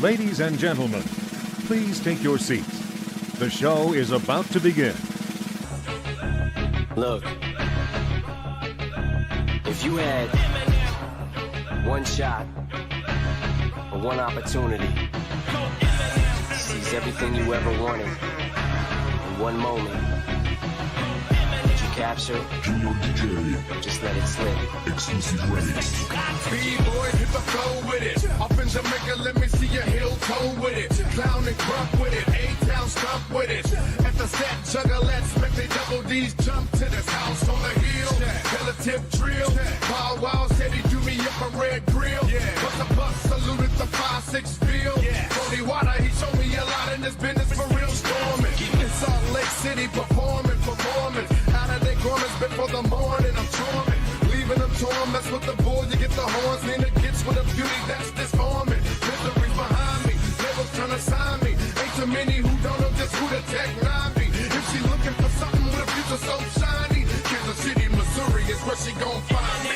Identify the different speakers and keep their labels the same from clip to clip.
Speaker 1: Ladies and gentlemen, please take your seats. The show is about to begin.
Speaker 2: Look, if you had one shot or one opportunity to seize everything you ever wanted in one moment, would you capture it? Just let it slip.
Speaker 3: Exclusive rates. B-boy, hit the flow with it. Up in Jamaica, let me see your heel toe with it. Clown and grunt with it. A-town stump with it. At the set, juggalettes, make they double D's jump to this house on the hill. Relative drill. Bow Wow said he do me up a red grill. Bust a bus, saluted the 5-6 field. Cody Water, he showed me a lot in this business for real storming. In Salt Lake City, performing. Out of their garments before the morning, I'm charming. Leaving them torn, mess with the boys, you get the horns. Nina gets with a beauty that's disarming. Misery's behind me, devils trying to sign me. Ain't too many who don't know just who the tech line be. If she looking for something with a future so shiny, Kansas City, Missouri is where she gon' find me.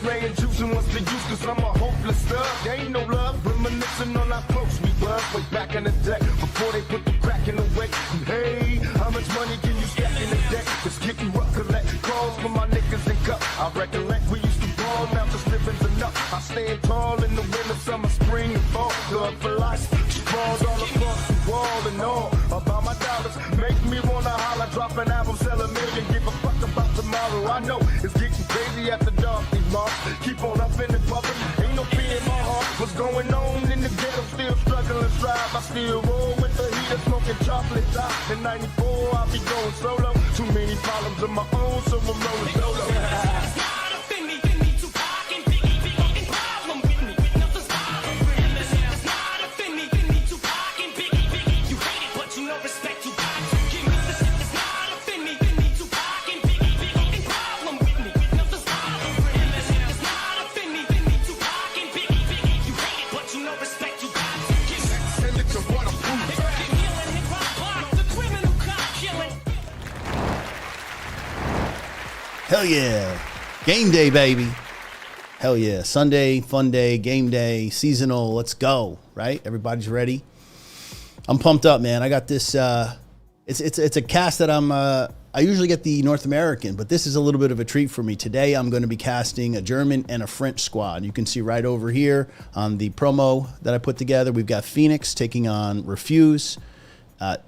Speaker 3: Ray and juicing what's the use, cause I'm a hopeless thug. There ain't no love, reminiscing on how close we was way back in the day, before they put the crack in the way. And hey, how much money can you stack in the deck? It's getting rough, collect calls for my niggas and cup. I recollect we used to ball, now just living's enough. I stand tall in the winter, summer, spring, and fall. Thug for life, sprawls all across the wall and all. About my dollars, make me wanna holler, drop an album, sell a million, give a fuck about tomorrow. I know it's getting crazy after dark. Keep on up in the public, ain't no fear in my heart. What's going on in the ghetto? Still struggling, strive. I still roll with the heater, smoking chocolate top. In '94, I'll be going solo. Too many problems of my own, so I'm rolling solo.
Speaker 4: Hell yeah. Game day, baby. Hell yeah. Sunday, fun day, game day, seasonal. Let's go. Right? Everybody's ready. I'm pumped up, man. I got this. It's a cast that I usually get the North American, but this is a little bit of a treat for me. Today, I'm going to be casting a German and a French squad. You can see right over here on the promo that I put together. We've got Phoenix taking on Refuze.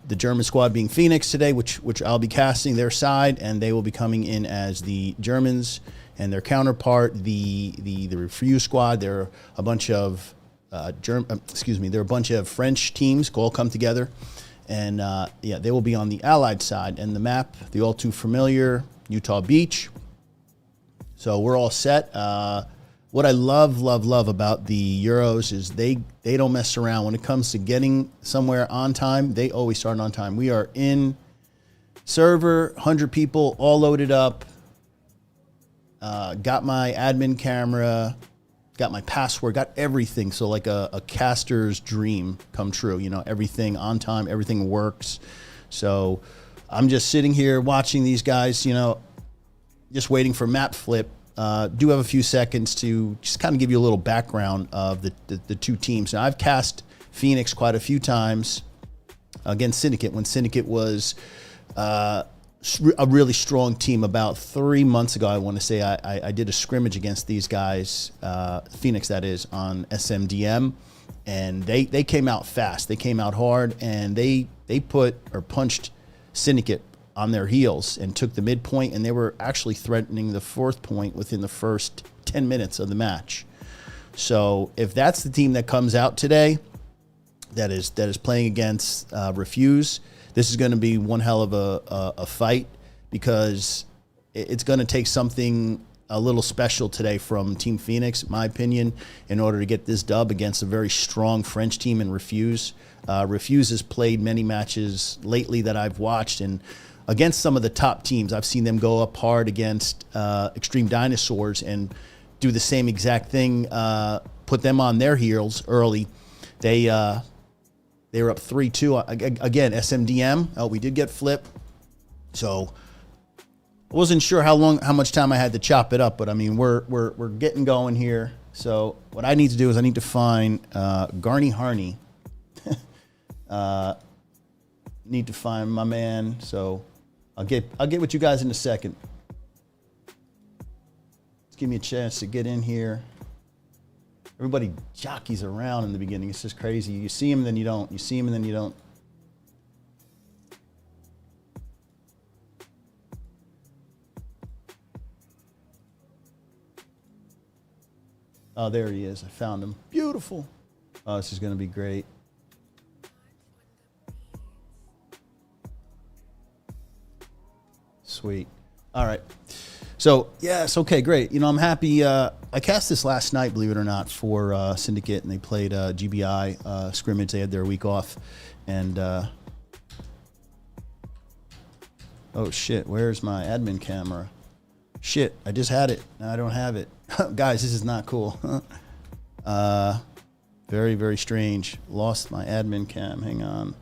Speaker 4: The German squad being Phoenix today, which I'll be casting their side, and they will be coming in as the Germans, and their counterpart, the Refuze squad. They're a bunch of they're a bunch of French teams all come together, and they will be on the Allied side. And the map, the all too familiar Utah Beach. So we're all set. What I love about the Euros is they don't mess around. When it comes to getting somewhere on time, they always start on time. We are in server, 100 people, all loaded up. Got my admin camera, got my password, got everything. So like a caster's dream come true. You know, everything on time, everything works. So I'm just sitting here watching these guys, you know, just waiting for map flip. Do have a few seconds to just kind of give you a little background of the two teams. Now, I've cast Phoenix quite a few times against Syndicate when Syndicate was a really strong team. About 3 months ago, I want to say, I did a scrimmage against these guys, Phoenix that is, on SMDM, and they came out fast. They came out hard, and they punched Syndicate on their heels and took the midpoint, and they were actually threatening the fourth point within the first 10 minutes of the match. So if that's the team that comes out today that is playing against Refuze, this is going to be one hell of a fight, because it's going to take something a little special today from Team Phoenix, in my opinion, in order to get this dub against a very strong French team in Refuze. Refuze has played many matches lately that I've watched, and against some of the top teams. I've seen them go up hard against Extreme Dinosaurs and do the same exact thing, put them on their heels early. They were up 3-2. Again, SMDM. Oh, we did get flipped. So I wasn't sure how much time I had to chop it up, but I mean, we're getting going here. So what I need to do is I need to find Garney Harney. Need to find my man. So I'll get with you guys in a second. Let's give me a chance to get in here. Everybody jockeys around in the beginning. It's just crazy. You see him, then you don't. You see him, and then you don't. Oh, there he is. I found him. Beautiful. Oh, this is going to be great. Sweet. All right. So, yes, okay, great. You know, I'm happy. I cast this last night, believe it or not, for Syndicate, and they played GBI scrimmage. They had their week off. And, oh, shit, where's my admin camera? Shit, I just had it. Now I don't have it. Guys, this is not cool. Very, very strange. Lost my admin cam. Hang on.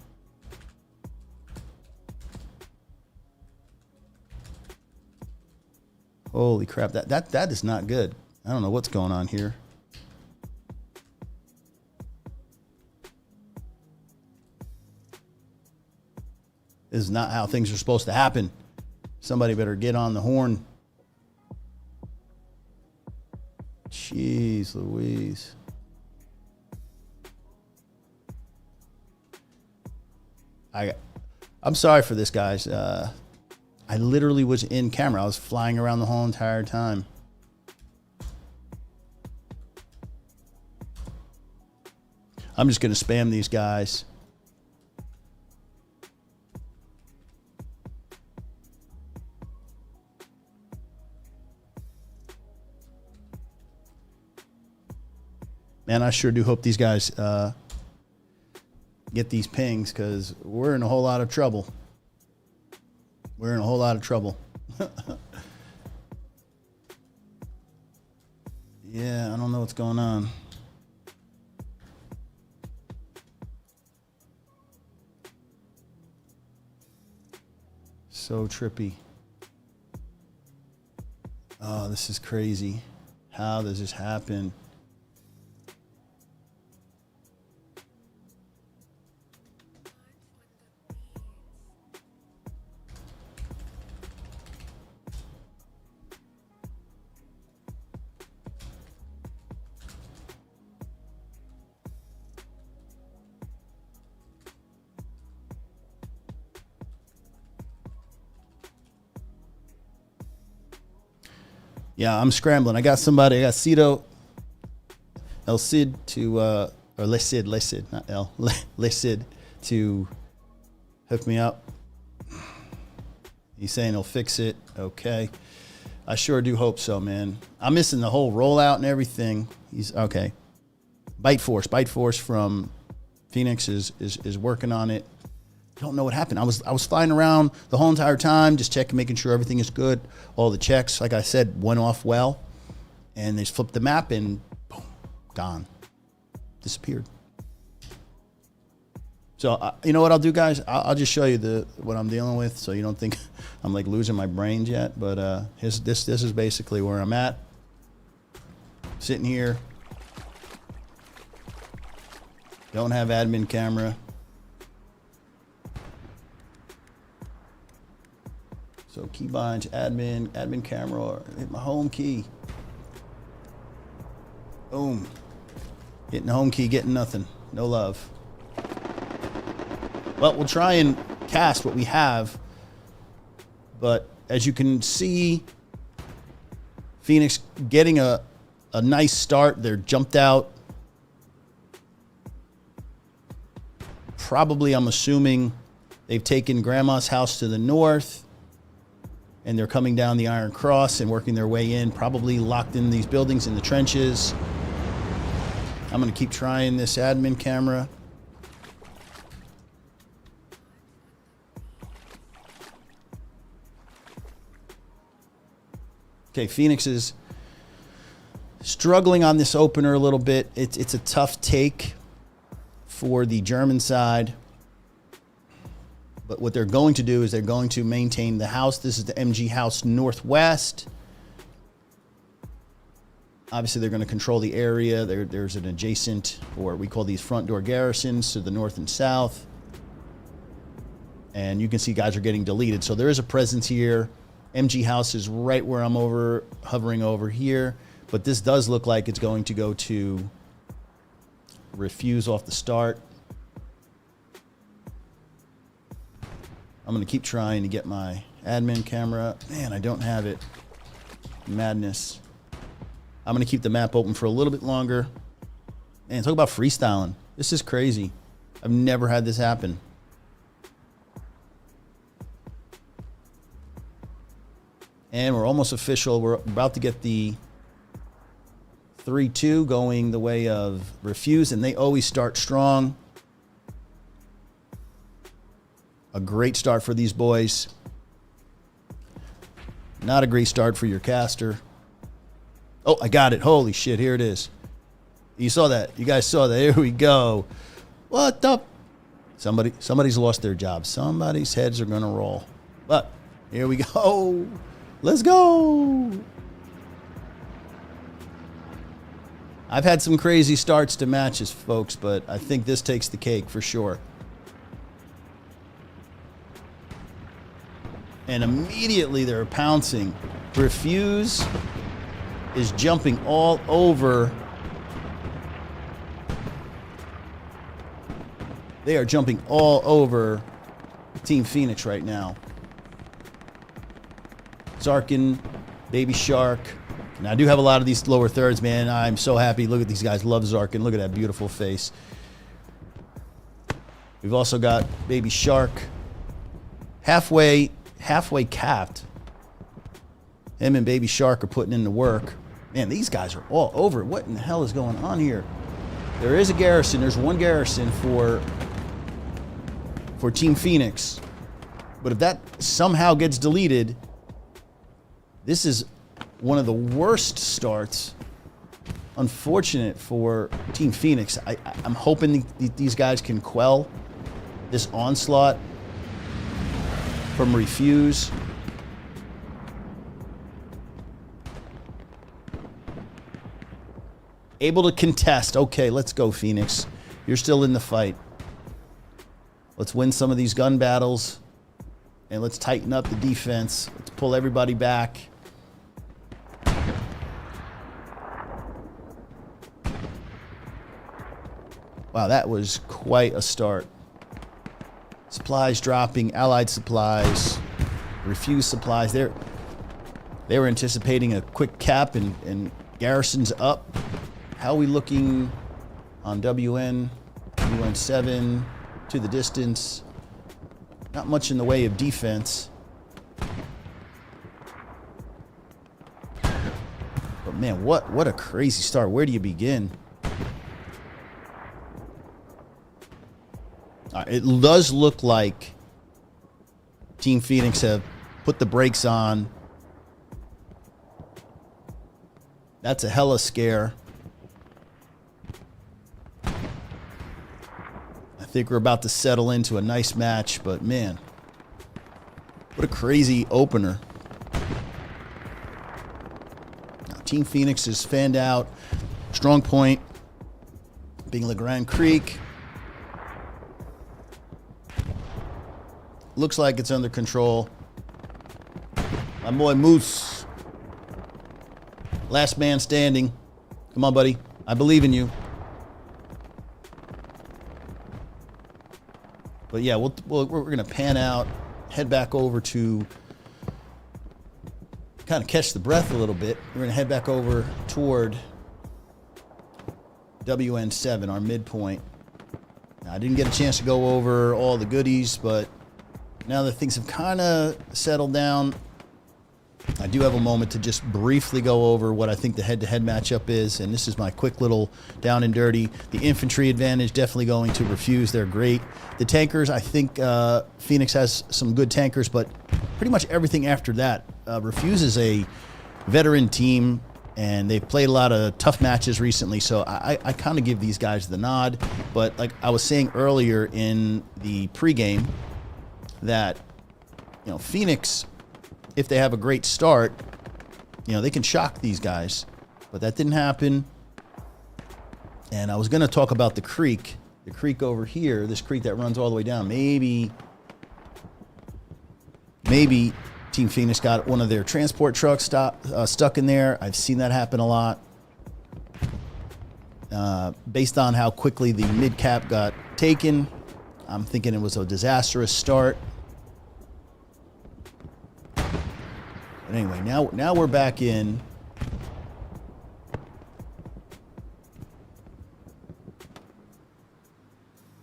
Speaker 4: Holy crap, that is not good. I don't know what's going on here. This is not how things are supposed to happen. Somebody better get on the horn. Jeez Louise. I'm sorry for this, guys. I literally was in camera. I was flying around the whole entire time. I'm just going to spam these guys. Man, I sure do hope these guys get these pings, because we're in a whole lot of trouble. We're in a whole lot of trouble. Yeah, I don't know what's going on. So trippy. Oh, this is crazy. How does this happen? Yeah, I'm scrambling. I got somebody. I got Cito, El Cid to, or Le Cid, not El, Le Cid to hook me up. He's saying he'll fix it. Okay. I sure do hope so, man. I'm missing the whole rollout and everything. He's okay. Bite Force from Phoenix is working on it. Don't know what happened. I was flying around the whole entire time, just checking, making sure everything is good. All the checks, like I said, went off well. And they just flipped the map and boom, gone. Disappeared. So, you know what I'll do, guys? I'll just show you what I'm dealing with, so you don't think I'm like losing my brains yet. But this is basically where I'm at. Sitting here. Don't have admin camera. So keybinds, admin camera, or hit my home key. Boom. Hitting the home key, getting nothing. No love. Well, we'll try and cast what we have. But as you can see, Phoenix getting a nice start. They're jumped out. Probably, I'm assuming, they've taken Grandma's house to the north. And they're coming down the Iron Cross and working their way in, probably locked in these buildings in the trenches. I'm going to keep trying this admin camera. Okay, Phoenix is struggling on this opener a little bit. It's a tough take for the German side. But what they're going to do is they're going to maintain the house. This is the MG house northwest. Obviously, they're going to control the area. There's an adjacent, or we call these front door garrisons, to the north and south. And you can see guys are getting deleted. So there is a presence here. MG house is right where I'm hovering over here. But this does look like it's going to go to Refuze off the start. I'm going to keep trying to get my admin camera. Man, I don't have it. Madness. I'm going to keep the map open for a little bit longer. Man, talk about freestyling. This is crazy. I've never had this happen. And we're almost official. We're about to get the 3-2 going the way of Refuze, and they always start strong. A great start for these boys. Not a great start for your caster. Oh, I got it. Holy shit, here it is. You saw that. You guys saw that. Here we go. What the? Somebody's lost their job. Somebody's heads are going to roll. But here we go. Let's go. I've had some crazy starts to matches, folks, but I think this takes the cake for sure. And immediately they're pouncing. Refuze is jumping all over. They are jumping all over Team Phoenix right now. Zarkin, Baby Shark. Now, I do have a lot of these lower thirds, man. I'm so happy. Look at these guys. Love Zarkin. Look at that beautiful face. We've also got Baby Shark. Halfway capped. Him and Baby Shark are putting in the work. Man, these guys are all over it. What in the hell is going on here? There is a garrison. There's one garrison for Team Phoenix. But if that somehow gets deleted, this is one of the worst starts. Unfortunate for Team Phoenix. I'm hoping these guys can quell this onslaught from Refuze. Able to contest. Okay, let's go, Phoenix. You're still in the fight. Let's win some of these gun battles. And let's tighten up the defense. Let's pull everybody back. Wow, that was quite a start. Supplies dropping, allied supplies, Refuze supplies. They were anticipating a quick cap and garrisons up. How are we looking on WN? WN7 to the distance. Not much in the way of defense. But man, what a crazy start. Where do you begin? It does look like Team Phoenix have put the brakes on. That's a hella scare. I think we're about to settle into a nice match, but man, what a crazy opener. Now, Team Phoenix is fanned out. Strong point being LeGrand Creek. Looks like it's under control. My boy Moose. Last man standing. Come on, buddy. I believe in you. But yeah, we're going to pan out, head back over to kind of catch the breath a little bit. We're going to head back over toward WN7, our midpoint. Now, I didn't get a chance to go over all the goodies, but now that things have kind of settled down, I do have a moment to just briefly go over what I think the head-to-head matchup is, and this is my quick little down and dirty. The infantry advantage definitely going to Refuze. They're great. The tankers, I think Phoenix has some good tankers, but pretty much everything after that. Refuze is a veteran team, and they've played a lot of tough matches recently, so I kind of give these guys the nod. But like I was saying earlier in the pregame, that, you know, Phoenix, if they have a great start, you know, they can shock these guys. But that didn't happen. And I was going to talk about the creek over here, this creek that runs all the way down. Maybe Team Phoenix got one of their transport trucks stuck in there. I've seen that happen a lot. Based on how quickly the mid-cap got taken, I'm thinking it was a disastrous start. But anyway, now we're back in.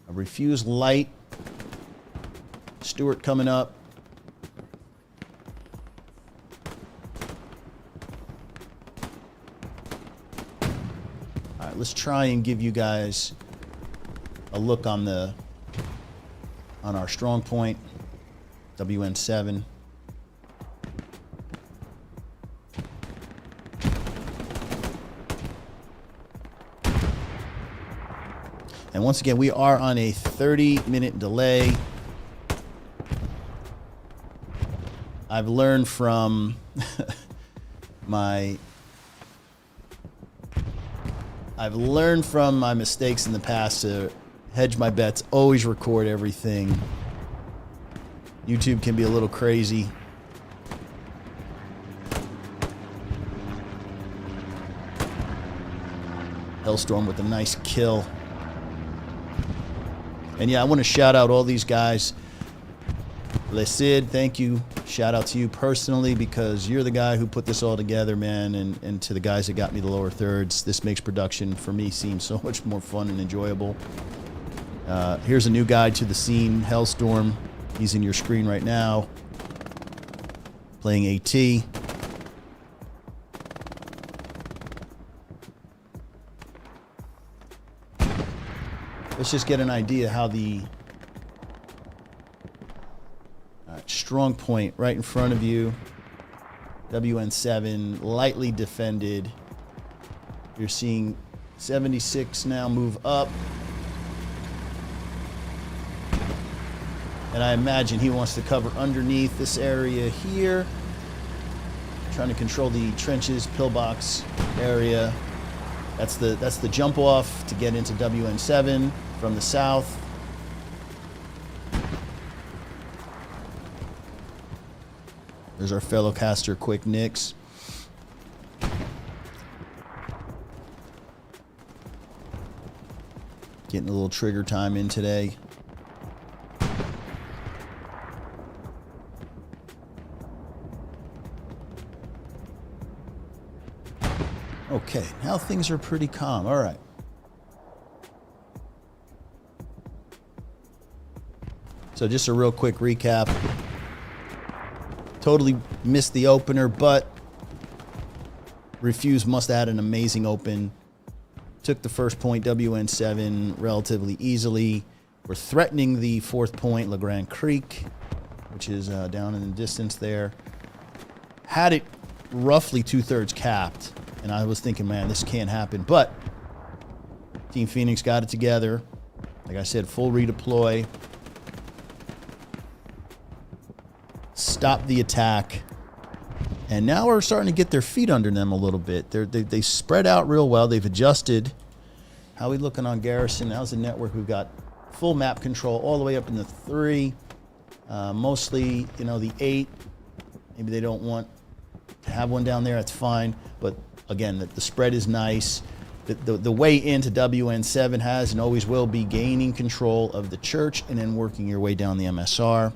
Speaker 4: A Refuze light. Stewart coming up. All right, let's try and give you guys a look on our strong point, WN7. And once again, we are on a 30-minute delay. I've learned from my mistakes in the past to hedge my bets, always record everything. YouTube can be a little crazy. Hellstorm with a nice kill. And yeah, I want to shout out all these guys. Le Cid, thank you. Shout out to you personally, because you're the guy who put this all together, man. And to the guys that got me the lower thirds, this makes production for me seem so much more fun and enjoyable. Here's a new guide to the scene, Hellstorm. He's in your screen right now, playing AT. Let's just get an idea how the strong point right in front of you, WN7, lightly defended. You're seeing 76 now move up. And I imagine he wants to cover underneath this area here. Trying to control the trenches, pillbox area. That's the jump off to get into WN7 from the south. There's our fellow caster, Quick Nicks. Getting a little trigger time in today. Okay, now things are pretty calm. All right. So just a real quick recap. Totally missed the opener, but Refuze must have had an amazing open. Took the first point, WN7, relatively easily. We're threatening the fourth point, LeGrand Creek, which is down in the distance there. Had it roughly 2/3 capped, and I was thinking, man, this can't happen. But Team Phoenix got it together. Like I said, full redeploy. Stop the attack. And now we're starting to get their feet under them a little bit. They spread out real well. They've adjusted. How are we looking on Garrison? How's the network? We've got full map control all the way up in the 3. Mostly, you know, the 8. Maybe they don't want to have one down there. That's fine. But again, the spread is nice. The way into WN7 has and always will be gaining control of the church and then working your way down the MSR.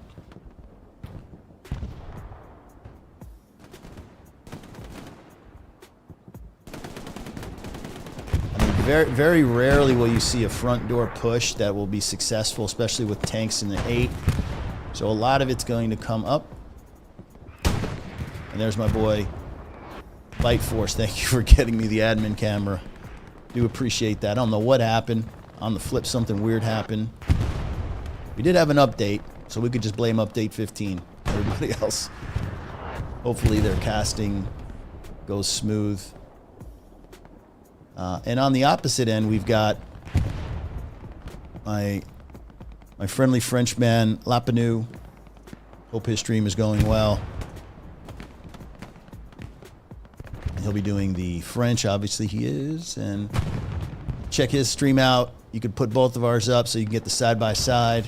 Speaker 4: Very, very rarely will you see a front door push that will be successful, especially with tanks in the 8. So a lot of it's going to come up. And there's my boy, Light Force. Thank you for getting me the admin camera. Do appreciate that. I don't know what happened. On the flip, something weird happened. We did have an update, so we could just blame update 15. Everybody else, hopefully they're casting goes smooth. And on the opposite end, we've got my friendly Frenchman, Lapenu. Hope his stream is going well. He'll be doing the French, obviously he is. And check his stream out. You could put both of ours up so you can get the side-by-side.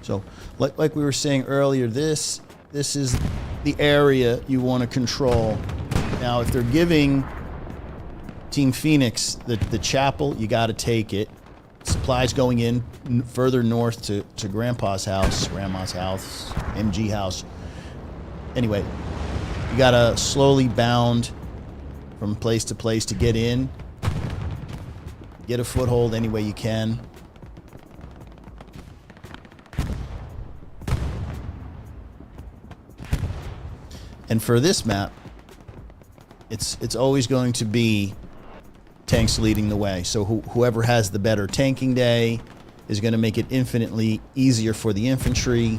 Speaker 4: So, like we were saying earlier, this is the area you want to control. Now, if they're giving Team Phoenix the chapel, you got to take it. Supplies going in further north to Grandma's house, MG house. Anyway, you got to slowly bound from place to place to get in. Get a foothold any way you can. And for this map, it's always going to be tanks leading the way. So whoever has the better tanking day is going to make it infinitely easier for the infantry.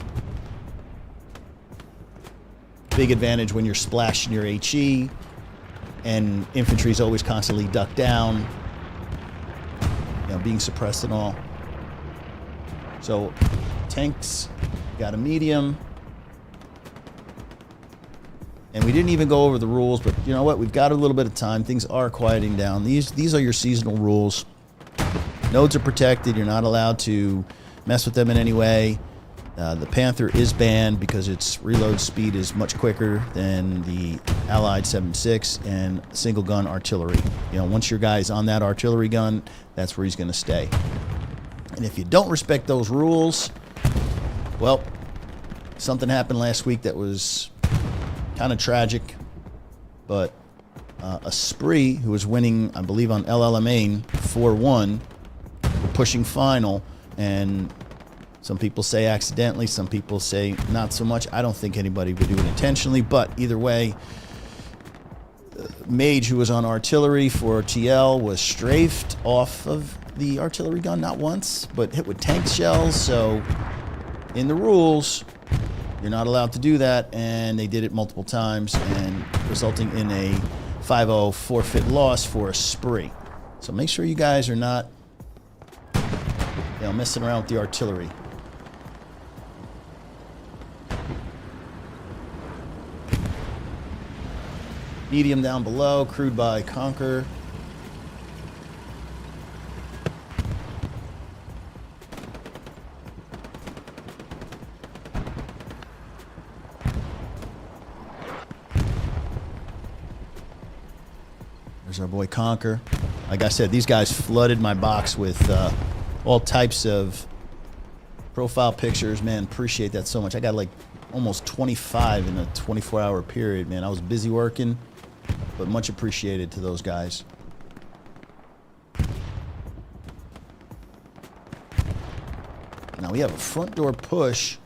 Speaker 4: Big advantage when you're splashing your HE, and infantry is always constantly ducked down, being suppressed and all. So tanks got a medium. And we didn't even go over the rules, but you know what? We've got a little bit of time. Things are quieting down. These are your seasonal rules. Nodes are protected. You're not allowed to mess with them in any way. The Panther is banned because its reload speed is much quicker than the Allied 7.6 and single gun artillery. Once your guy's on that artillery gun, that's where he's going to stay. And if you don't respect those rules, well, something happened last week that was kind of tragic, but a Spree, who was winning, I believe, on LLMain 4-1, were pushing final, and some people say accidentally, some people say not so much. I don't think anybody would do it intentionally, but either way, Mage, who was on artillery for TL, was strafed off of the artillery gun, not once, but hit with tank shells. So in the rules, you're not allowed to do that, and they did it multiple times, and resulting in a 5-0 forfeit loss for a Spree. So make sure you guys are not, messing around with the artillery. Medium down below, crewed by Conquer. There's our boy Conquer. Like I said, these guys flooded my box with all types of profile pictures. Man, appreciate that so much. I got like almost 25 in a 24-hour period, man. I was busy working, but much appreciated to those guys. Now we have a front door push.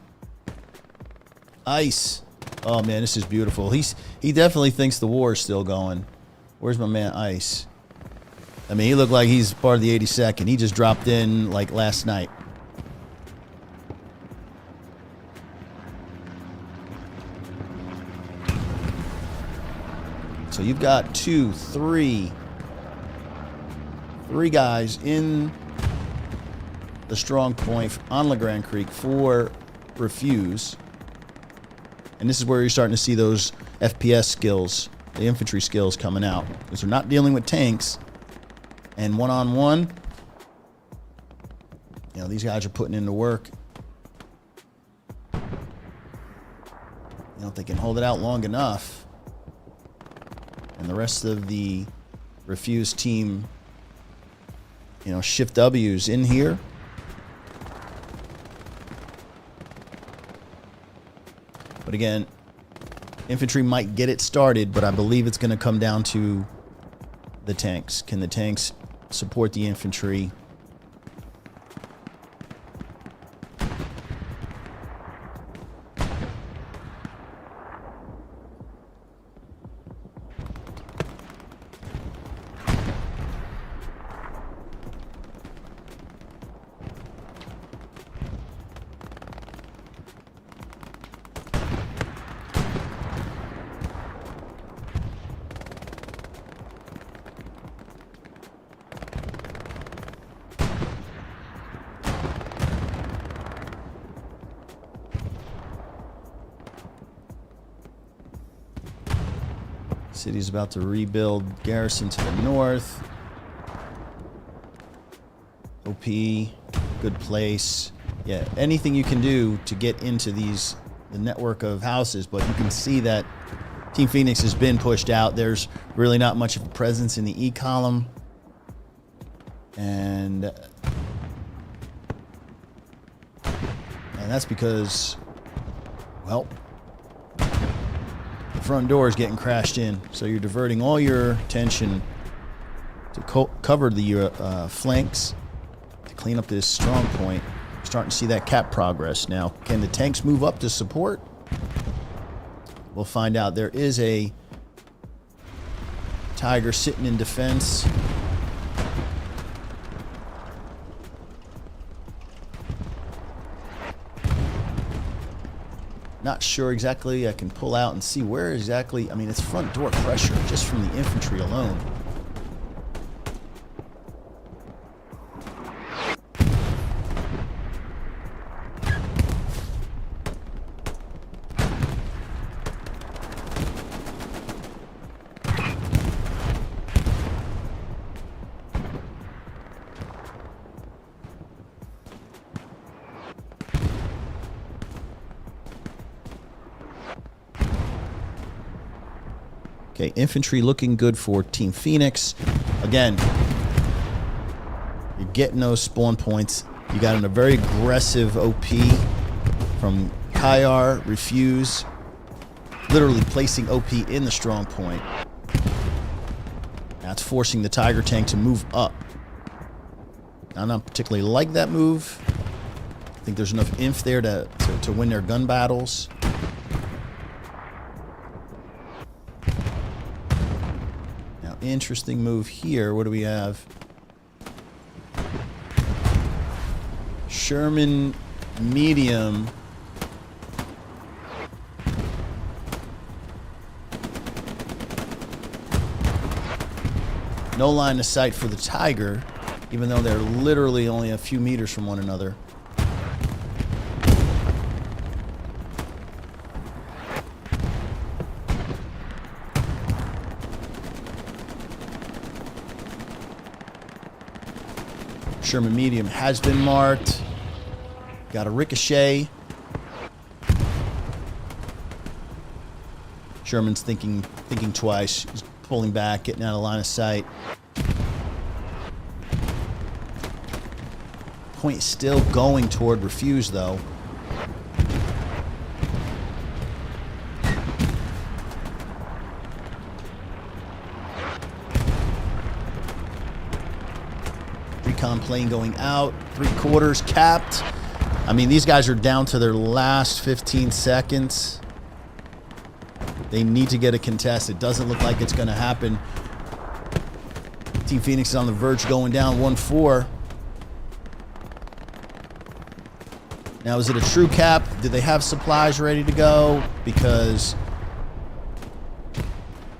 Speaker 4: Ice. Oh man, this is beautiful. He definitely thinks the war is still going. Where's my man Ice? I mean, he looked like he's part of the 82nd. He just dropped in like last night. So you've got three guys in the strong point on LeGrand Creek for Refuze. And this is where you're starting to see those FPS skills, the infantry skills coming out. Because they're not dealing with tanks. And one-on-one, these guys are putting in the work. If they can hold it out long enough, and the rest of the Refuze team, shift W's in here. But again, infantry might get it started, but I believe it's going to come down to the tanks. Can the tanks support the infantry? City's about to rebuild garrison to the north. OP, good place. Yeah, anything you can do to get into the network of houses, but you can see that Team Phoenix has been pushed out. There's really not much of a presence in the E column. And that's because, well, the front door is getting crashed in. So you're diverting all your attention to cover the flanks, to clean up this strong point. Starting to see that cap progress now. Can the tanks move up to support? We'll find out. There is a Tiger sitting in defense. Not sure exactly. I can pull out and see where exactly. I mean, it's front door pressure just from the infantry alone. Okay, infantry looking good for Team Phoenix. Again, you're getting those spawn points. You got in a very aggressive OP from Kayar, Refuze, literally placing OP in the strong point. That's forcing the Tiger tank to move up. I don't particularly like that move. I think there's enough inf there to win their gun battles. Interesting move here. What do we have? Sherman medium. No line of sight for the Tiger, even though they're literally only a few meters from one another. Sherman medium has been marked. Got a ricochet. Sherman's thinking twice. He's pulling back, getting out of line of sight. Point still going toward Refuze, though. Recon plane going out. 3/4 capped. I mean, these guys are down to their last 15 seconds. They need to get a contest. It doesn't look like it's going to happen. Team Phoenix is on the verge going down 1-4. Now, is it a true cap? Do they have supplies ready to go? Because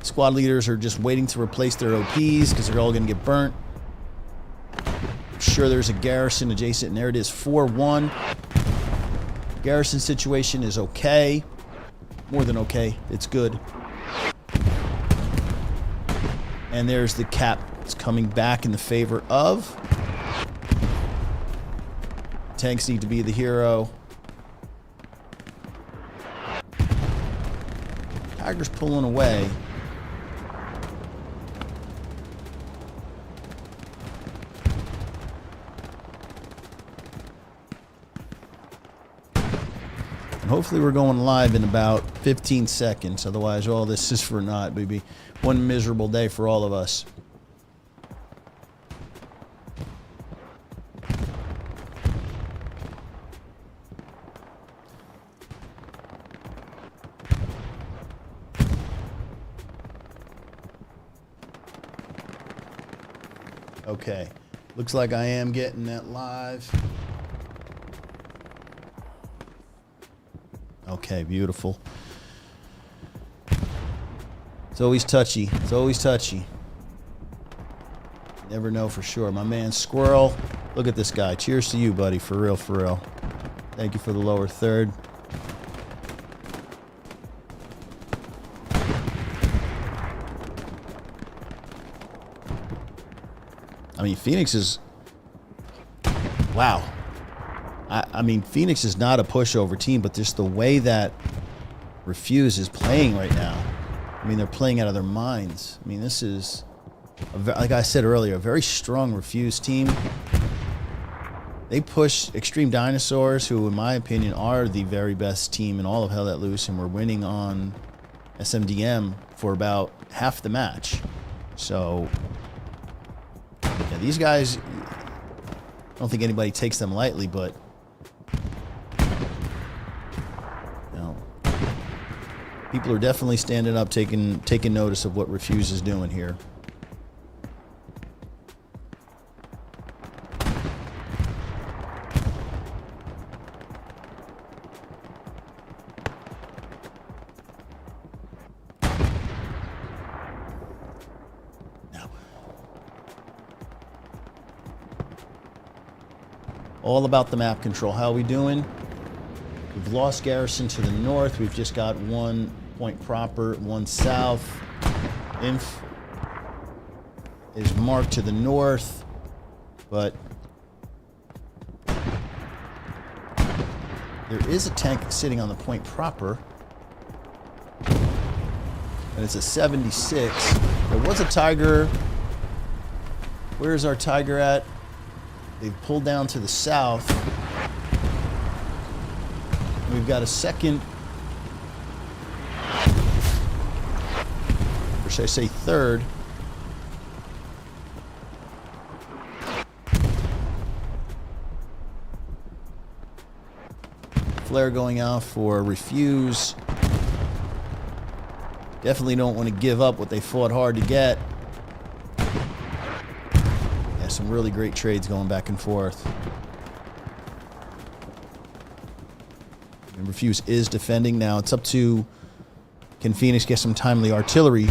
Speaker 4: squad leaders are just waiting to replace their OPs because they're all going to get burnt. I'm sure there's a garrison adjacent, and there it is, 4-1. Garrison situation is okay. More than okay. It's good. And there's the cap. It's coming back in the favor of. Tanks need to be the hero. Tiger's pulling away. Hopefully we're going live in about 15 seconds. Otherwise, all this is for naught. It'd be one miserable day for all of us. Okay. Looks like I am getting that live. Okay, beautiful. It's always touchy. It's always touchy. Never know for sure. My man Squirrel. Look at this guy. Cheers to you, buddy. For real, for real. Thank you for the lower third. I mean, Phoenix is... Wow. I mean, Phoenix is not a pushover team, but just the way that Refuze is playing right now, I mean, they're playing out of their minds. I mean, this is, like I said earlier, a very strong Refuze team. They push Extreme Dinosaurs, who, in my opinion, are the very best team in all of Hell Let Loose, and were winning on SMDM for about half the match. So, yeah, these guys, I don't think anybody takes them lightly, but, you know, people are definitely standing up, taking notice of what Refuze is doing here. All about the map control. How are we doing? We've lost Garrison to the north. We've just got 1 point proper, 1 south. Inf is marked to the north, but there is a tank sitting on the point proper, and it's a 76. There was a Tiger. Where's our Tiger at? They've pulled down to the south. We've got a second, or should I say third, flare going out for Refuze. Definitely don't want to give up what they fought hard to get. Some really great trades going back and forth. And Refuze is defending now. It's up to, can Phoenix get some timely artillery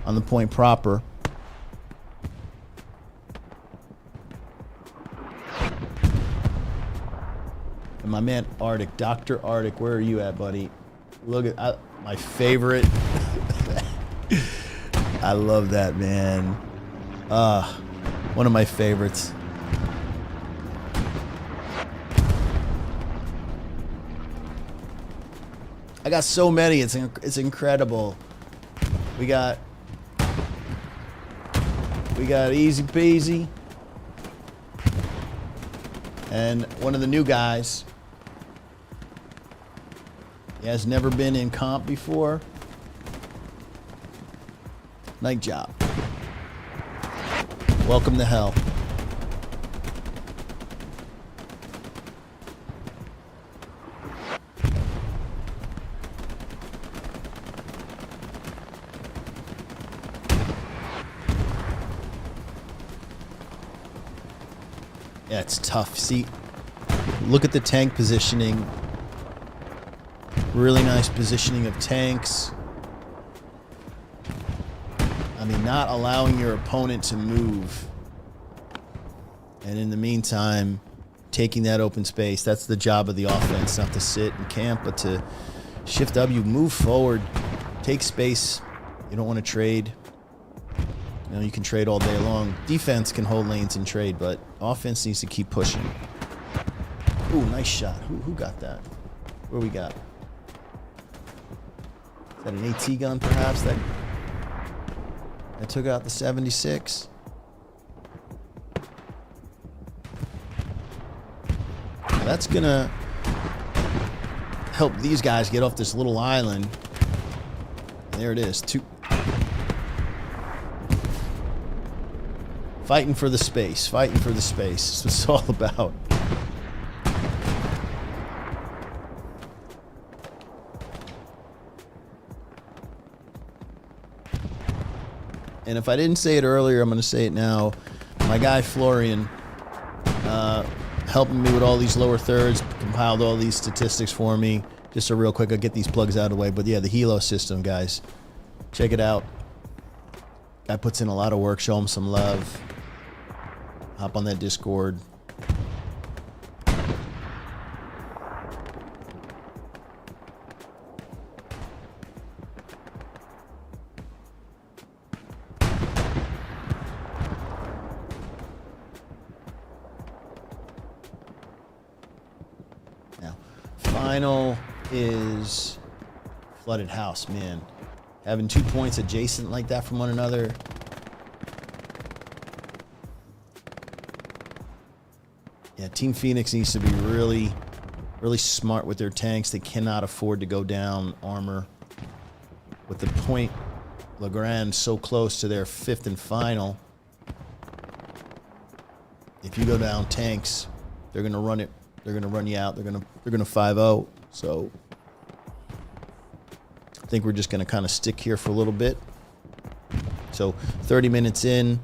Speaker 4: on the point proper? And my man Arctic, Dr. Arctic, where are you at, buddy? Look at my favorite. I love that, man. One of my favorites. I got so many. It's incredible. We got Easy Peasy, and one of the new guys. He has never been in comp before. Night job. Welcome to hell. Yeah, it's tough. See, look at the tank positioning. Really nice positioning of tanks. I mean, not allowing your opponent to move. And in the meantime, taking that open space. That's the job of the offense, not to sit and camp, but to shift W, move forward, take space. You don't want to trade. You know, you can trade all day long. Defense can hold lanes and trade, but offense needs to keep pushing. Ooh, nice shot. Who got that? Where we got? Is that an AT gun, perhaps? That took out the 76. That's gonna help these guys get off this little island. And there it is. Fighting for the space. Fighting for the space. That's what it's all about. And if I didn't say it earlier, I'm going to say it now. My guy Florian, helping me with all these lower thirds, compiled all these statistics for me. Just so real quick, I'll get these plugs out of the way. But yeah, the Helo system, guys. Check it out. Guy puts in a lot of work. Show him some love. Hop on that Discord. final is flooded house, man. Having 2 points adjacent like that from one another. Yeah, Team Phoenix needs to be really, really smart with their tanks. They cannot afford to go down armor. With the point Legrand so close to their 5th and final. If you go down tanks, they're gonna run it. They're gonna run you out. They're gonna 5-0. So I think we're just gonna kind of stick here for a little bit. So 30 minutes in.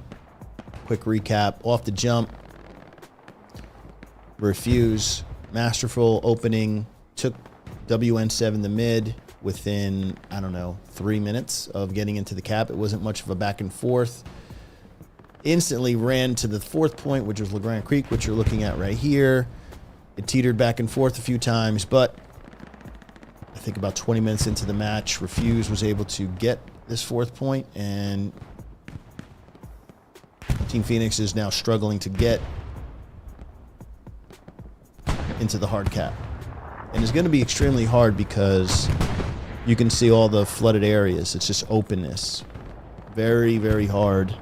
Speaker 4: Quick recap. Off the jump. Refuze. Masterful opening. Took WN7 the mid within, I don't know, 3 minutes of getting into the cap. It wasn't much of a back and forth. Instantly ran to the 4th point, which was LeGrand Creek, which you're looking at right here. It teetered back and forth a few times, but I think about 20 minutes into the match, Refuze was able to get this 4th point, and Team Phoenix is now struggling to get into the hard cap. And it's going to be extremely hard because you can see all the flooded areas. It's just openness. Very, very hard.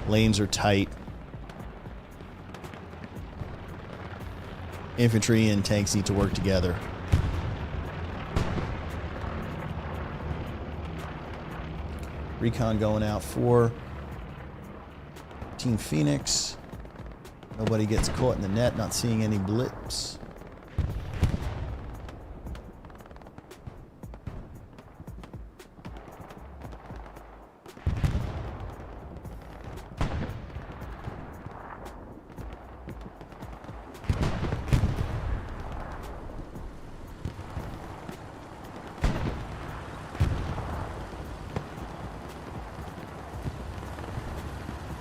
Speaker 4: Lanes are tight. Infantry and tanks need to work together. Recon going out for Team Phoenix. Nobody gets caught in the net, not seeing any blips.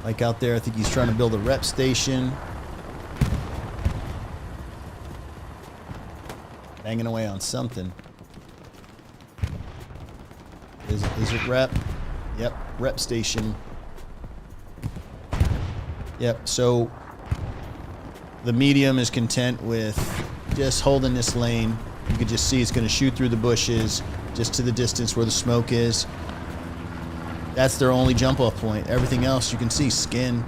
Speaker 4: Mike out there, I think he's trying to build a rep station. Banging away on something. Is it rep? Yep, rep station. Yep, so the medium is content with just holding this lane. You can just see it's going to shoot through the bushes just to the distance where the smoke is. That's their only jump off point. Everything else you can see skin.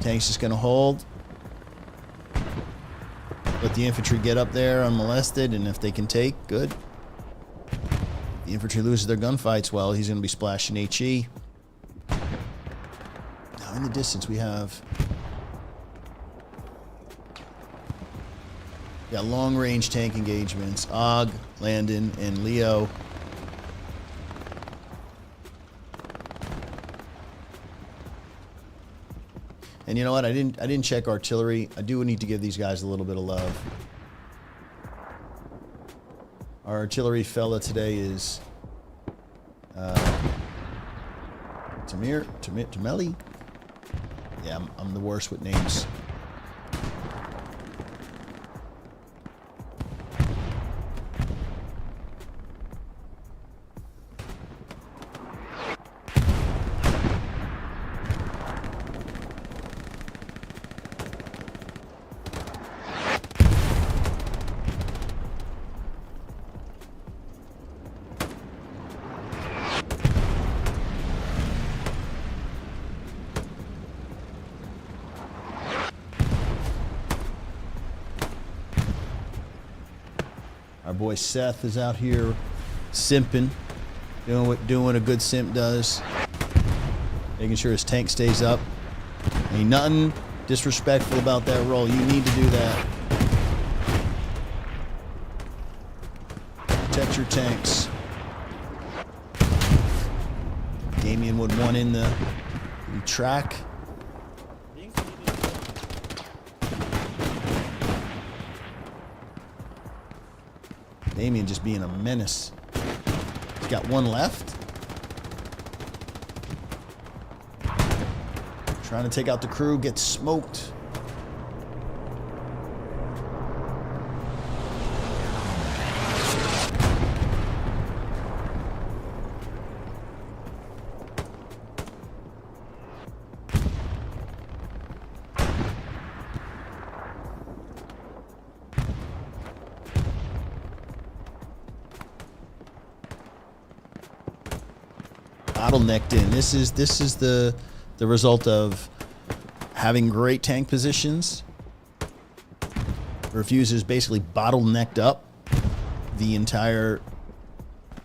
Speaker 4: Tank's just going to hold. Let the infantry get up there unmolested, and if they can take, good. The infantry loses their gunfights, well, he's going to be splashing HE. Now in the distance we have... got long-range tank engagements. Og, Landon, and Leo. And you know what? I didn't check artillery. I do need to give these guys a little bit of love. Our artillery fella today is Tameli. Yeah, I'm the worst with names. Our boy Seth is out here simping, doing what a good simp does, making sure his tank stays up. Ain't nothing disrespectful about that roll. You need to do that. Protect your tanks. Damien would want in the track. Damien just being a menace. He's got one left. Trying to take out the crew, gets smoked. bottlenecked in. This is the result of having great tank positions. Refuze is basically bottlenecked up the entire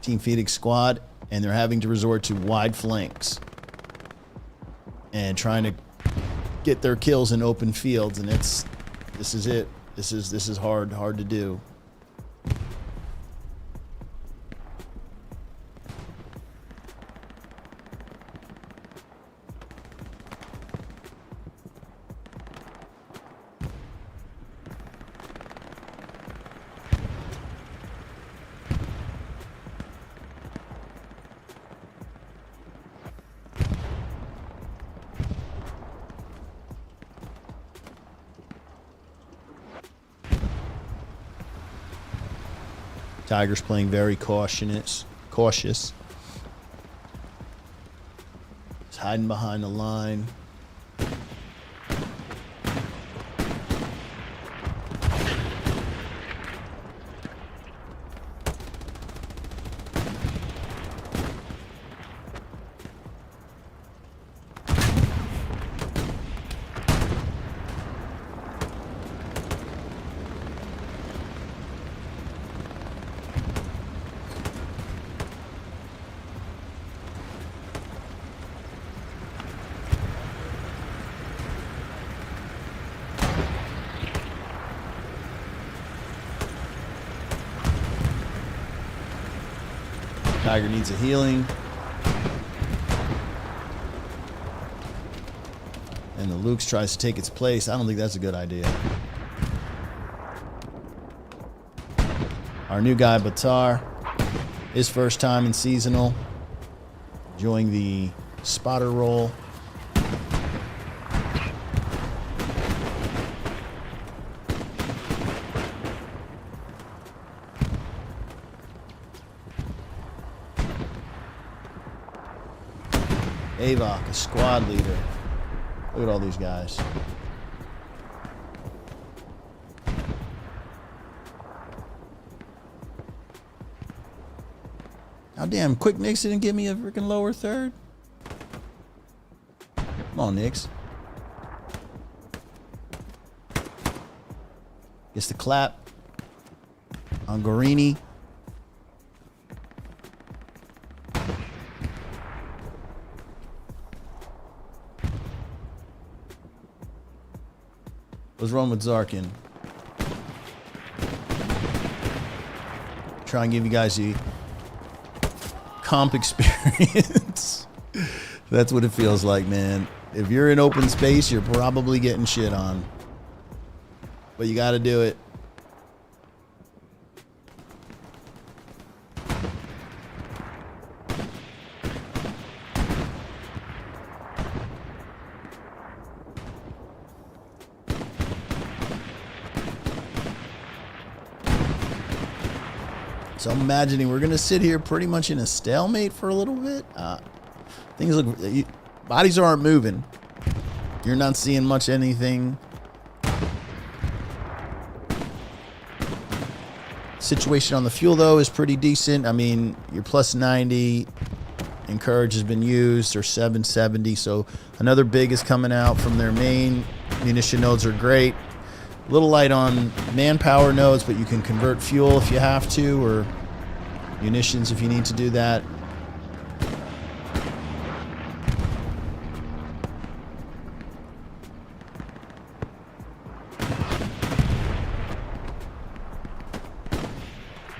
Speaker 4: Team Phoenix squad, and they're having to resort to wide flanks and trying to get their kills in open fields. And this is it. This is hard to do. Tiger's playing very cautious. He's hiding behind the line. Tiger needs a healing. And the Lukes tries to take its place. I don't think that's a good idea. Our new guy, Batar, his first time in seasonal, enjoying the spotter role. Avok, a squad leader. Look at all these guys. Oh, damn. Quick Nix didn't give me a freaking lower third. Come on, Nix. Gets the clap on Gorini. What's wrong with Zarkin? Try and give you guys the comp experience. That's what it feels like, man. If you're in open space, you're probably getting shit on. But you got to do it. So I'm imagining we're going to sit here pretty much in a stalemate for a little bit. Things look... Bodies aren't moving. You're not seeing much anything. Situation on the fuel, though, is pretty decent. I mean, your plus 90. Encourage has been used, or 770. So another big is coming out from their main. Munition nodes are great. A little light on manpower nodes, but you can convert fuel if you have to, or munitions if you need to do that.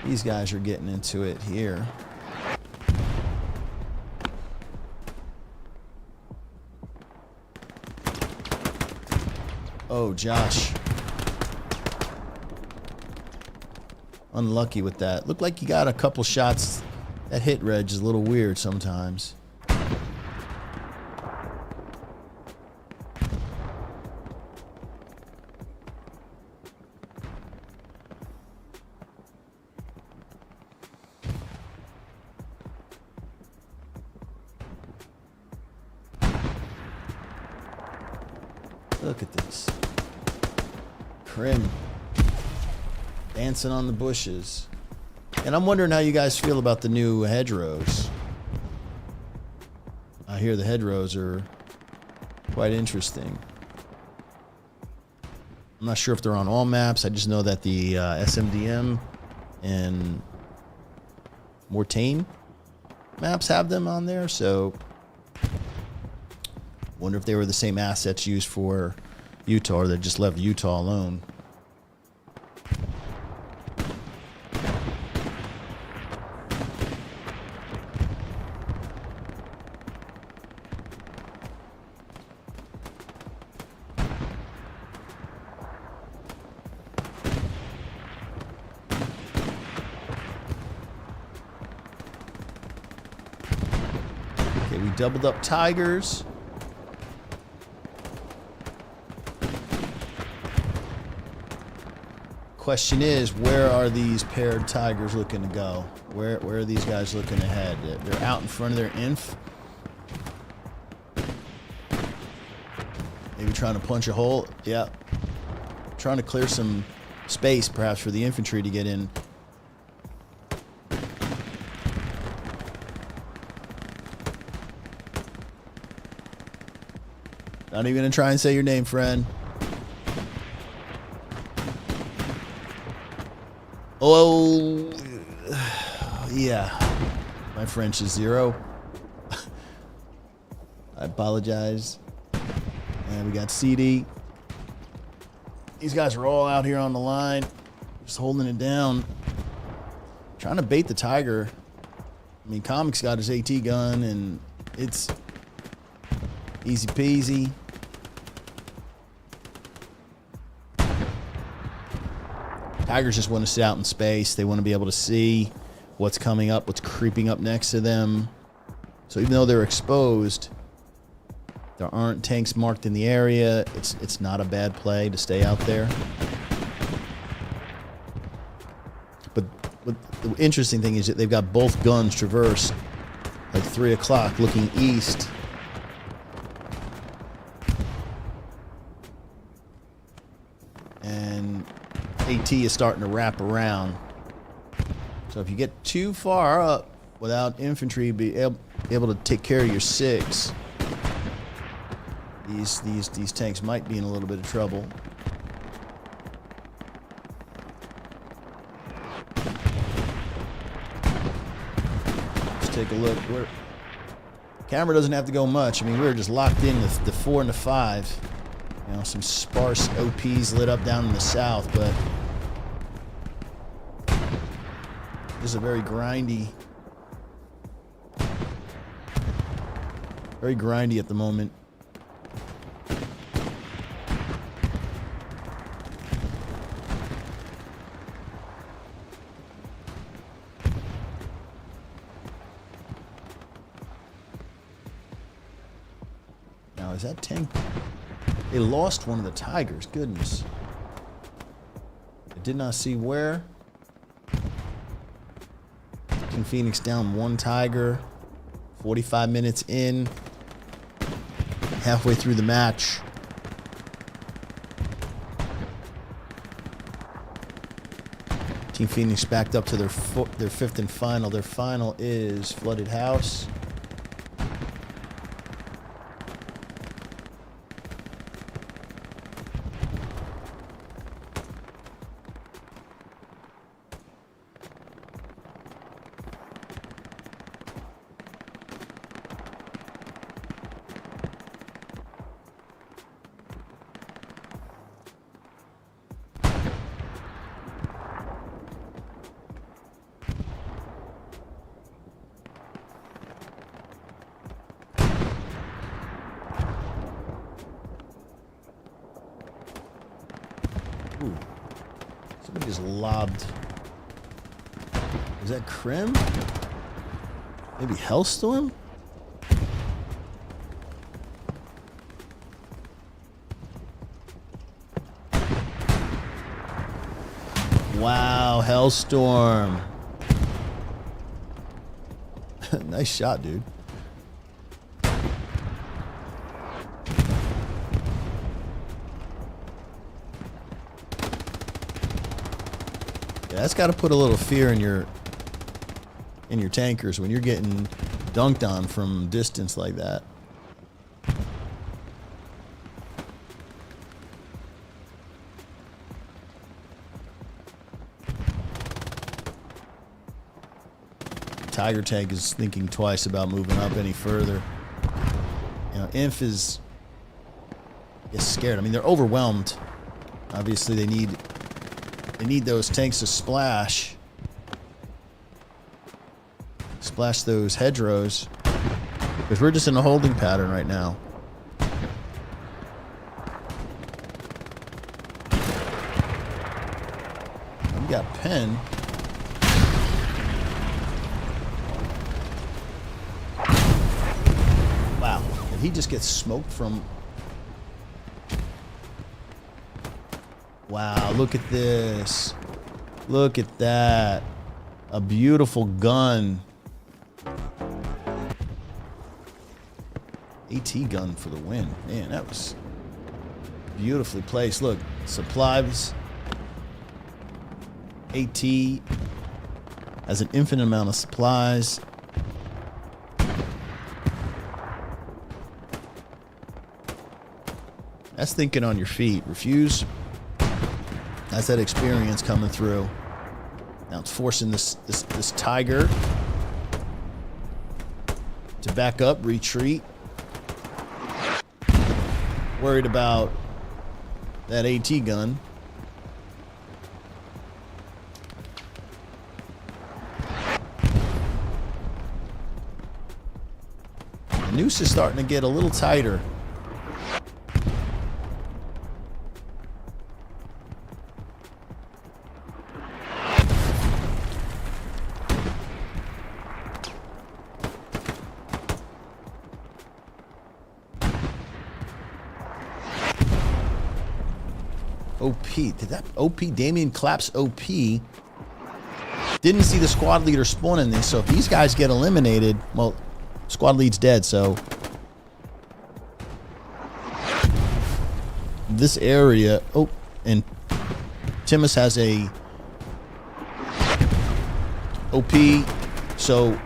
Speaker 4: These guys are getting into it here. Oh, Josh. Unlucky with that. Looked like you got a couple shots. That hit reg is a little weird sometimes. Look at this. Crim. Dancing on the bushes. And I'm wondering how you guys feel about the new hedgerows. here the hedgerows are quite interesting. I'm not sure if they're on all maps. I just know that the SMDM and Mortain maps have them on there, so wonder if they were the same assets used for Utah, or they just left Utah alone. We doubled up tigers. Question is, where are these paired tigers looking to go? Where are these guys looking to head? They're out in front of their inf. Maybe trying to punch a hole. Yeah. Trying to clear some space, perhaps, for the infantry to get in. Not even gonna try and say your name, friend. Oh, yeah. My French is 0. I apologize. And we got CD. These guys are all out here on the line, just holding it down. Trying to bait the tiger. I mean, Comic's got his AT gun, and it's easy peasy. Tigers just want to sit out in space. They want to be able to see what's coming up, what's creeping up next to them. So even though they're exposed, there aren't tanks marked in the area. It's not a bad play to stay out there. But the interesting thing is that they've got both guns traversed at 3 o'clock looking east. And AT is starting to wrap around. So if you get too far up without infantry be able to take care of your 6, these tanks might be in a little bit of trouble. Let's take a look. Camera doesn't have to go much. I mean, we're just locked in with the 4 and the 5. You know, some sparse OPs lit up down in the south, but this is a very grindy at the moment. Now, is that tank? They lost one of the tigers. Goodness. I did not see where. Team Phoenix down 1 tiger. 45 minutes in. Halfway through the match. Team Phoenix backed up to their 5th and final. Their final is Flooded House. Ooh. Somebody just lobbed. Is that Krim? Maybe Hellstorm? Wow, Hellstorm. Nice shot, dude. Yeah, that's got to put a little fear in your tankers when you're getting dunked on from distance like that. Tiger tank is thinking twice about moving up any further. You know, Inf is scared. I mean, they're overwhelmed. Obviously, they need those tanks to splash those hedgerows, because we're just in a holding pattern right now. We got Penn. Wow, did he just get smoked from? Wow, look at this. Look at that. A beautiful gun. AT gun for the win. Man, that was beautifully placed. Look, supplies. AT has an infinite amount of supplies. That's thinking on your feet. Refuze. That's that experience coming through. Now it's forcing this Tiger to back up, retreat. Worried about that AT gun. The noose is starting to get a little tighter. OP. Did that OP? Damien Claps OP. Didn't see the squad leader spawn in this, so if these guys get eliminated, well, squad lead's dead, so this area. Oh, and Timus has a OP, so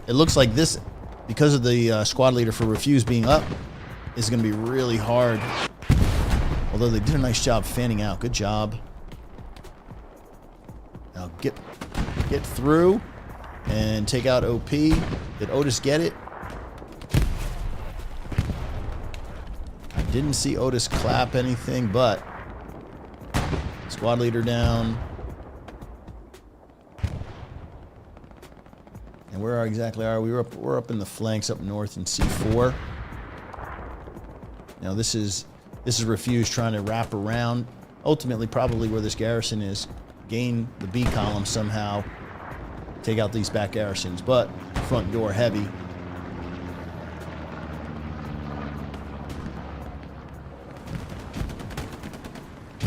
Speaker 4: it looks like this, because of the squad leader for Refuze being up, is going to be really hard. Although they did a nice job fanning out. Good job. Now get through and take out OP. Did Otis get it? I didn't see Otis clap anything, but squad leader down. And where exactly are we? We're up in the flanks up north in C4. Now this is Refuze trying to wrap around, ultimately probably where this garrison is, gain the B column somehow, take out these back garrisons, but front door heavy.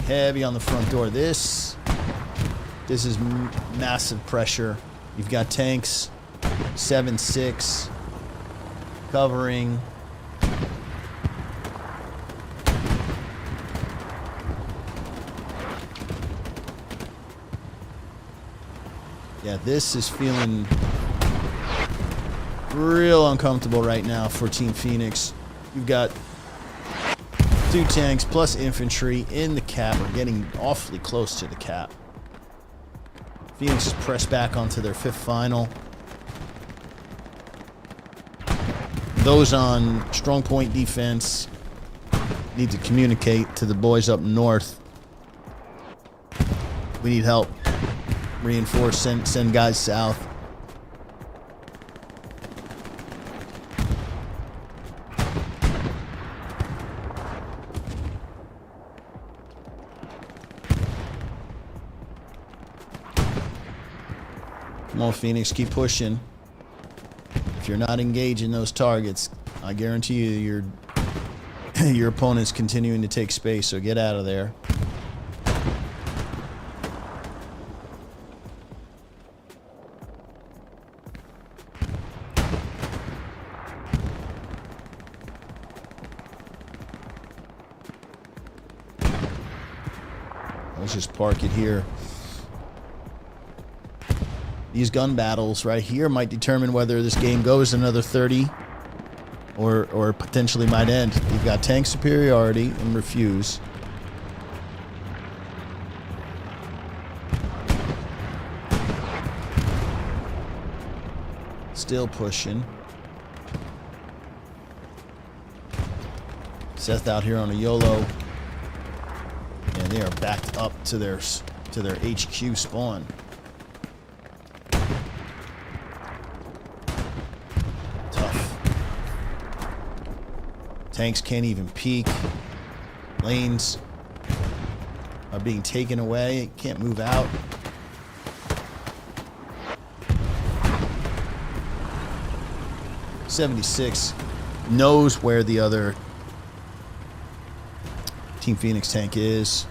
Speaker 4: Heavy on the front door. This is massive pressure. You've got tanks, 7-6, covering. Yeah, this is feeling real uncomfortable right now for Team Phoenix. You've got 2 tanks plus infantry in the cap, or getting awfully close to the cap. Phoenix is pressed back onto their 5th final. Those on strong point defense need to communicate to the boys up north. We need help. Reinforce, send guys south. Come on, Phoenix, keep pushing. If you're not engaging those targets, I guarantee you your opponent's continuing to take space, so get out of there. Let's just park it here. These gun battles right here might determine whether this game goes another 30 or potentially might end. You've got tank superiority and Refuze. Still pushing. Seth out here on a YOLO. And they are backed up to their HQ spawn. Tough. Tanks can't even peek. Lanes are being taken away. Can't move out. .76 knows where the other Team Phoenix tank is.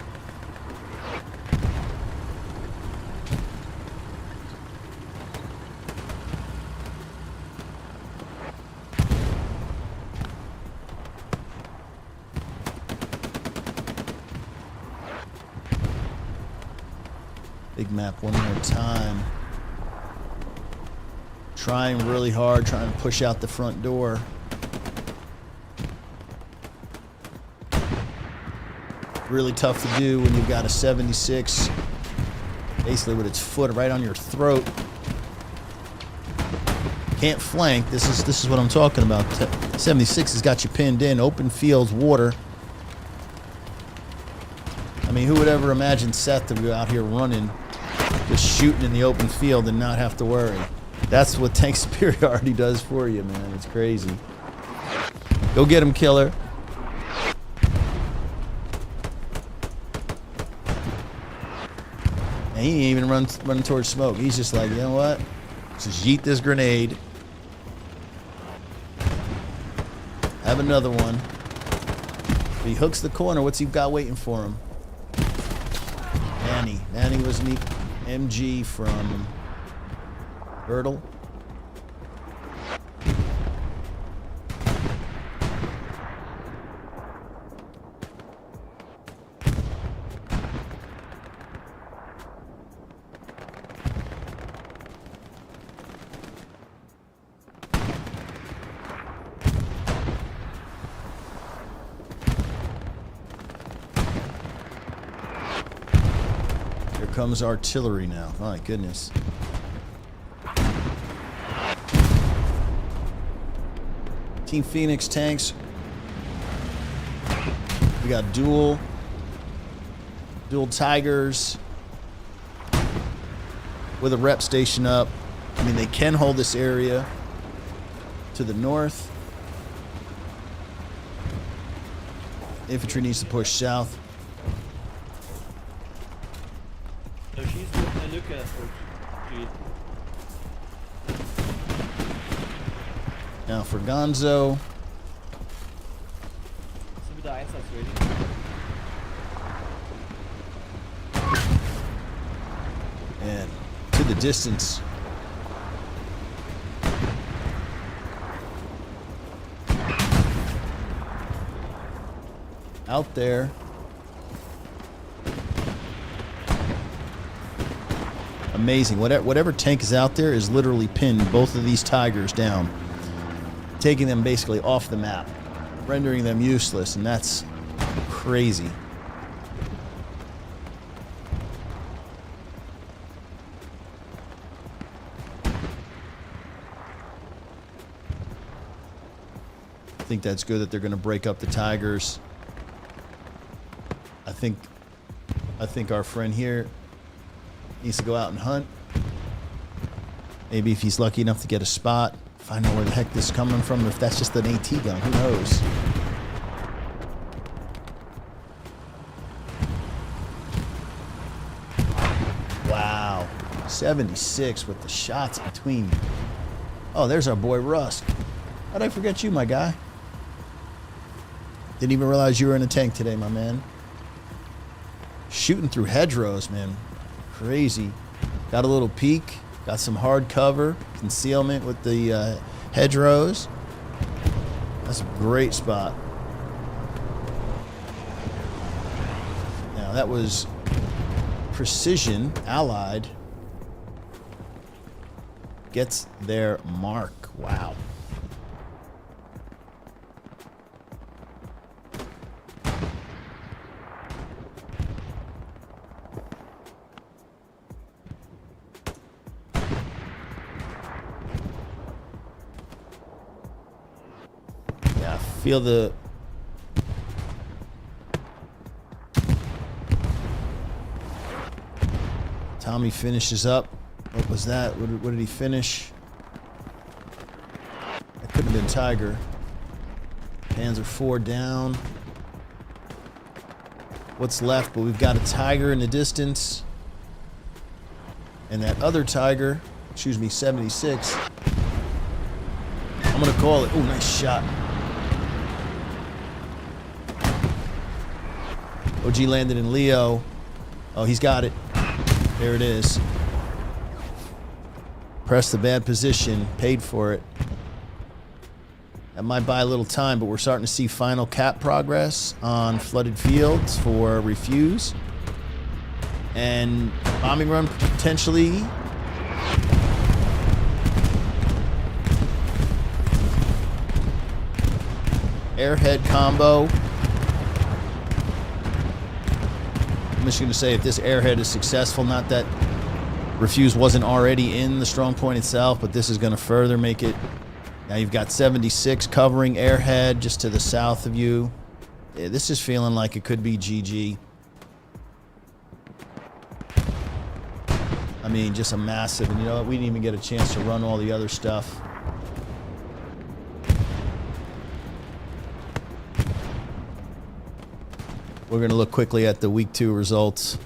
Speaker 4: Big map one more time. Trying really hard, trying to push out the front door. Really tough to do when you've got a 76 basically with its foot right on your throat. Can't flank. This is what I'm talking about. 76 has got you pinned in. Open fields, water. I mean, who would ever imagine Seth to be out here running, just shooting in the open field and not have to worry? That's what tank superiority does for you, man. It's crazy. Go get him, killer. And he ain't even running towards smoke. He's just like, you know what? Just yeet this grenade. Have another one. If he hooks the corner, what's he got waiting for him? Manny was an MG from Hurdle. Here comes artillery now. My goodness. Team Phoenix tanks. We got dual Tigers with a rep station up. I mean, they can hold this area to the north. Infantry needs to push south.
Speaker 5: No, she's look at her.
Speaker 4: Now for Gonzo.
Speaker 5: So wieder Einsatzrating.
Speaker 4: And to the distance. Out there. Amazing. Whatever tank is out there is literally pinned both of these Tigers down, taking them basically off the map, rendering them useless, and that's crazy. I think that's good that they're going to break up the Tigers. I think our friend here needs to go out and hunt. Maybe if he's lucky enough to get a spot, find out where the heck this is coming from. If that's just an AT gun, who knows? Wow. 76 with the shots between. Oh, there's our boy Rusk. How'd I forget you, my guy? Didn't even realize you were in a tank today, my man. Shooting through hedgerows, man. Crazy. Got a little peek. Got some hard cover. Concealment with the hedgerows. That's a great spot. Now, that was Precision Allied. Gets their mark. Wow. Feel the... Tommy finishes up. What was that? What did he finish? That couldn't have been Tiger. Panzer 4 down. What's left? But we've got a Tiger in the distance. And that other Tiger, excuse me, 76. I'm going to call it. Oh, nice shot. OG landed in Leo. Oh, he's got it. There it is. Pressed the bad position. Paid for it. That might buy a little time, but we're starting to see final cap progress on flooded fields for Refuze. And bombing run potentially. Airhead combo. I'm just going to say if this airhead is successful, not that Refuze wasn't already in the strong point itself, but this is going to further make it. Now you've got 76 covering airhead just to the south of you. Yeah, this is feeling like it could be GG. I mean, just a massive, and you know what? We didn't even get a chance to run all the other stuff. We're going to look quickly at the week 2 results.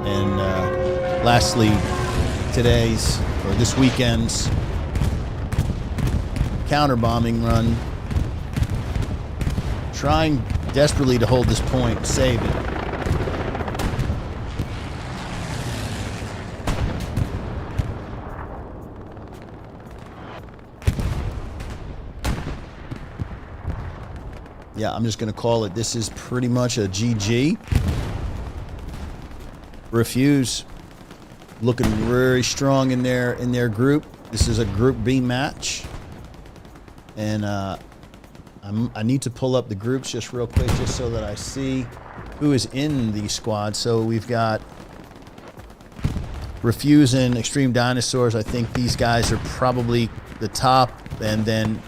Speaker 4: And lastly, today's, or this weekend's, counter bombing run. Trying desperately to hold this point, save it. Yeah, I'm just going to call it. This is pretty much a GG. Refuze looking very strong in their group. This is a Group B match, and I need to pull up the groups just real quick, just so that I see who is in the squad. So we've got Refuze and Extreme Dinosaurs. I think these guys are probably the top, and then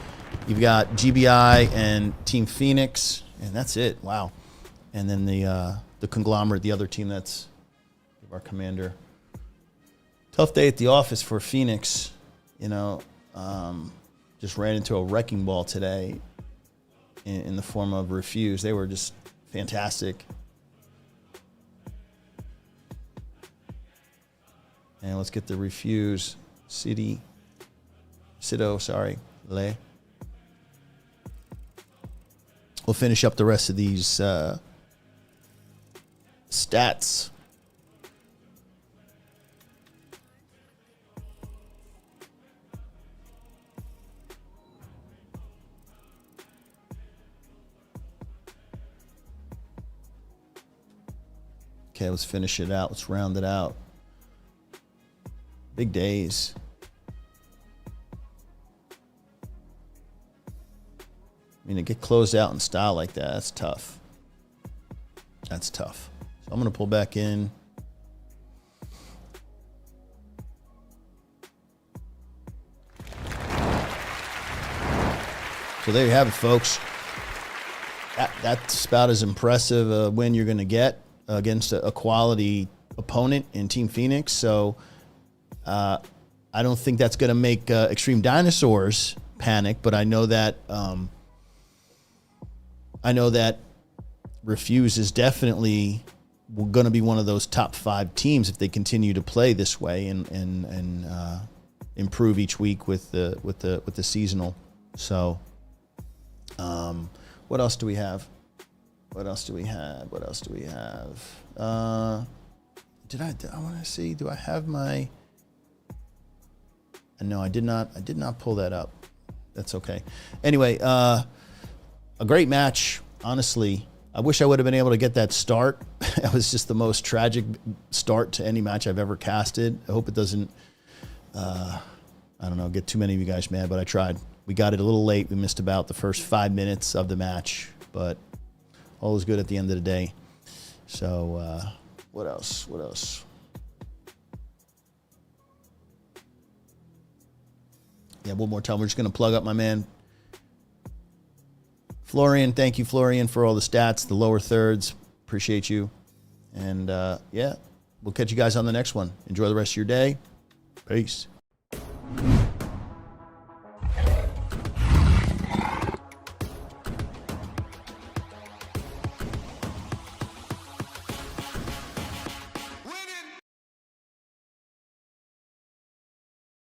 Speaker 4: you've got GBI and Team Phoenix, and that's it. Wow. And then the conglomerate, the other team that's our commander. Tough day at the office for Phoenix. You know, just ran into a wrecking ball today in the form of Refuze. They were just fantastic. And let's get the Refuze Le. We'll finish up the rest of these stats. Okay, let's finish it out. Let's round it out. Big days. I mean, to get closed out in style like that, that's tough. That's tough. So I'm going to pull back in. So there you have it, folks. That's about as impressive a win you're going to get against a quality opponent in Team Phoenix. So I don't think that's going to make Extreme Dinosaurs panic, but I know that Refuze is definitely going to be one of those top 5 teams if they continue to play this way and improve each week with the seasonal. So what else do we have? I want to see, do I have my... No, I did not pull that up. That's okay. Anyway, a great match, honestly. I wish I would have been able to get that start. It was just the most tragic start to any match I've ever casted. I hope it doesn't, get too many of you guys mad, but I tried. We got it a little late. We missed about the first 5 minutes of the match, but all was good at the end of the day. So, what else? Yeah, one more time. We're just going to plug up my man, Florian. Thank you, Florian, for all the stats, the lower thirds. Appreciate you. And yeah, we'll catch you guys on the next one. Enjoy the rest of your day. Peace.